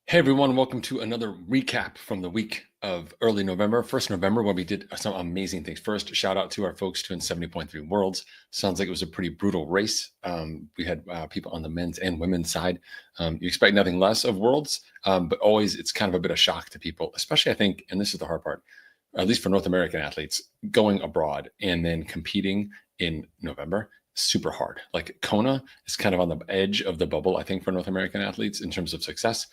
Hey everyone, welcome to another recap from the week of early November, 1st November, when we did some amazing things. First, shout out to our folks doing 70.3 Worlds. Sounds like it was a pretty brutal race. We had people on the men's and women's side. You expect nothing less of Worlds, but always it's kind of a bit of shock to people, especially I think, and this is the hard part, at least for North American athletes, going abroad and then competing in November. Super hard. Like Kona is kind of on the edge of the bubble, I think, for North American athletes in terms of success.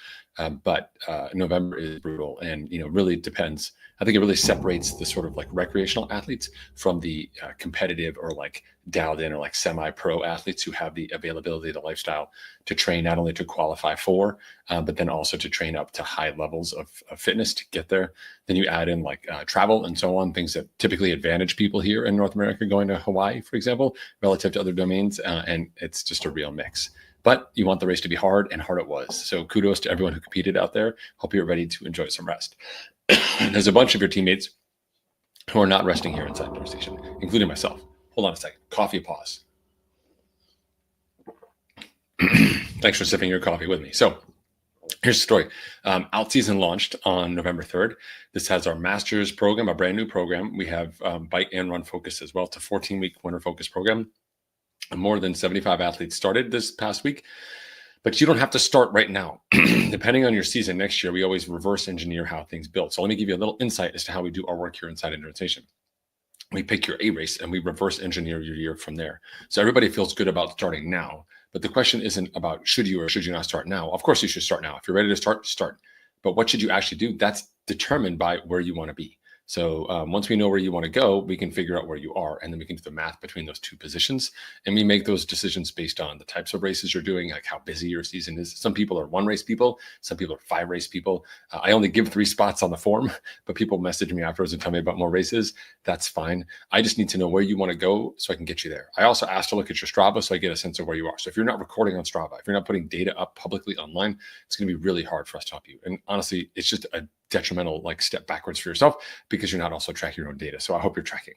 But November is brutal, and really depends. I think it really separates the sort of like recreational athletes from the competitive or like dialed in or like semi-pro athletes who have the availability, the lifestyle to train not only to qualify for, but then also to train up to high levels of fitness to get there. Then you add in like travel and so on, things that typically advantage people here in North America going to Hawaii, for example, relative to other domains, and it's just a real mix. But you want the race to be hard, and hard it was. So kudos to everyone who competed out there. Hope you're ready to enjoy some rest. There's a bunch of your teammates who are not resting here inside the station, including myself. Hold on a second. Coffee pause. Thanks for sipping your coffee with me. So here's the story. OutSeason launched on November 3rd. This has our master's program, a brand new program. We have bike and run focus as well. It's a 14-week winter focus program. More than 75 athletes started this past week, but you don't have to start right now. Depending on your season next year, we always reverse engineer how things build. So let me give you a little insight as to how we do our work here inside Endurance Nation. We pick your A race and we reverse engineer your year from there. So everybody feels good about starting now, but the question isn't about should you or should you not start now. Of course you should start now. If you're ready to start, start. But what should you actually do? That's determined by where you want to be. So once we know where you want to go, we can figure out where you are, and then we can do the math between those two positions. And we make those decisions based on the types of races you're doing, like how busy your season is. Some people are 1 race people. Some people are 5 race people. I only give 3 spots on the form, but people message me afterwards and tell me about more races. That's fine. I just need to know where you want to go so I can get you there. I also ask to look at your Strava so I get a sense of where you are. So if you're not recording on Strava, if you're not putting data up publicly online, it's going to be really hard for us to help you. And honestly, it's just a detrimental like step backwards for yourself because you're not also tracking your own data. So I hope you're tracking.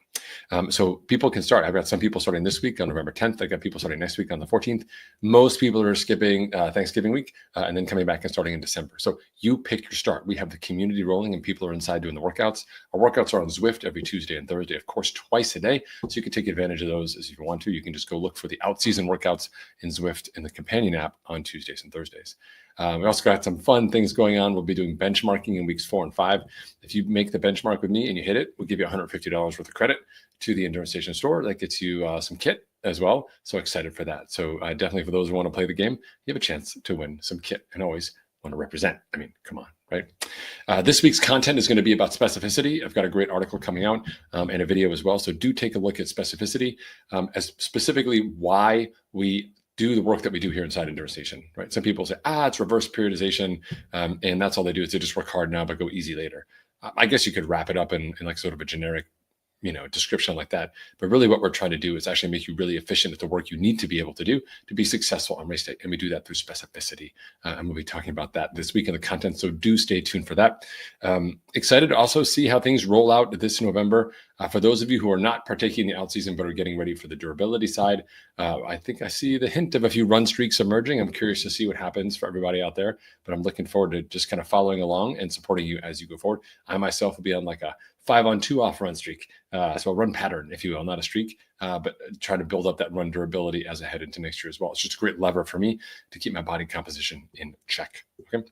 So people can start. I've got some people starting this week on November 10th. I've got people starting next week on the 14th. Most people are skipping Thanksgiving week and then coming back and starting in December. So you pick your start. We have the community rolling and people are inside doing the workouts. Our workouts are on Zwift every Tuesday and Thursday, of course, twice a day. So you can take advantage of those as you want to. You can just go look for the OutSeason workouts in Zwift in the companion app on Tuesdays and Thursdays. We also got some fun things going on. We'll be doing benchmarking in weeks 4 and 5. If you make the benchmark with me and you hit it, we'll give you $150 worth of credit to the Endurance Station store. That gets you some kit as well. So excited for that. So definitely for those who want to play the game, you have a chance to win some kit and always want to represent. I mean, come on, right? This week's content is going to be about specificity. I've got a great article coming out and a video as well. So do take a look at specificity, as specifically why we do the work that we do here inside Endurance Nation, right? Some people say, it's reverse periodization. And that's all they do is they just work hard now, but go easy later. I guess you could wrap it up in like sort of a generic, description like that. But really what we're trying to do is actually make you really efficient at the work you need to be able to do to be successful on race day. And we do that through specificity. And we'll be talking about that this week in the content. So do stay tuned for that. Excited to also see how things roll out this November. For those of you who are not partaking in the OutSeason but are getting ready for the durability side, I think I see the hint of a few run streaks emerging. I'm curious to see what happens for everybody out there, but I'm looking forward to just kind of following along and supporting you as you go forward. I myself will be on like a 5-on-2 off run streak. So a run pattern, if you will, not a streak, but try to build up that run durability as I head into next year as well. It's just a great lever for me to keep my body composition in check. Okay.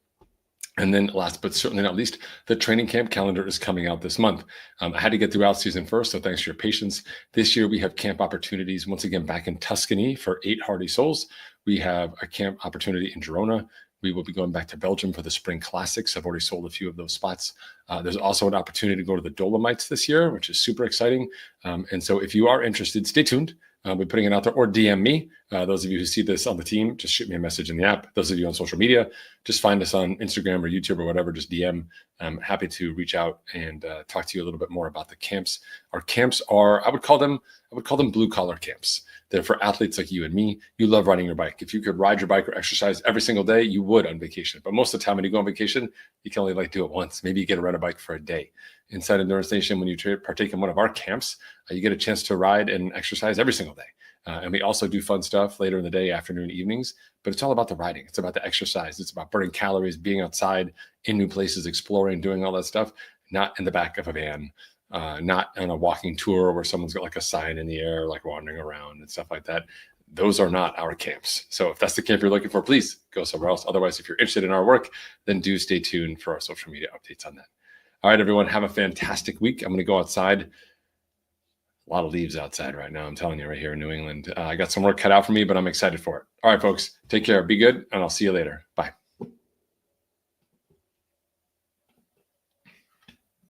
And then last but certainly not least, the training camp calendar is coming out this month. I had to get through OutSeason first, so thanks for your patience. This year we have camp opportunities once again back in Tuscany for 8 hardy souls. We have a camp opportunity in Girona. We will be going back to Belgium for the Spring Classics. I've already sold a few of those spots. There's also an opportunity to go to the Dolomites this year, which is super exciting. And so if you are interested, stay tuned. We're putting it out there, or DM me. Those of you who see this on the team, just shoot me a message in the app. Those of you on social media, just find us on Instagram or YouTube or whatever, just DM. I'm happy to reach out and talk to you a little bit more about the camps. Our camps are, I would call them blue collar camps. They're for athletes like you and me. You love riding your bike. If you could ride your bike or exercise every single day, you would on vacation. But most of the time when you go on vacation, you can only do it once. Maybe you get to ride a bike for a day. Inside Endurance Nation, when you partake in one of our camps, you get a chance to ride and exercise every single day. And we also do fun stuff later in the day, afternoon, evenings, but it's all about the riding. It's about the exercise. It's about burning calories, being outside in new places, exploring, doing all that stuff, not in the back of a van, not on a walking tour where someone's got like a sign in the air, like wandering around and stuff like that. Those are not our camps. So if that's the camp you're looking for, please go somewhere else. Otherwise, if you're interested in our work, then do stay tuned for our social media updates on that. All right, everyone, have a fantastic week. I'm going to go outside. A lot of leaves outside right now. I'm telling you, right here in New England. I got some work cut out for me, but I'm excited for it. All right, folks, take care. Be good, and I'll see you later. Bye.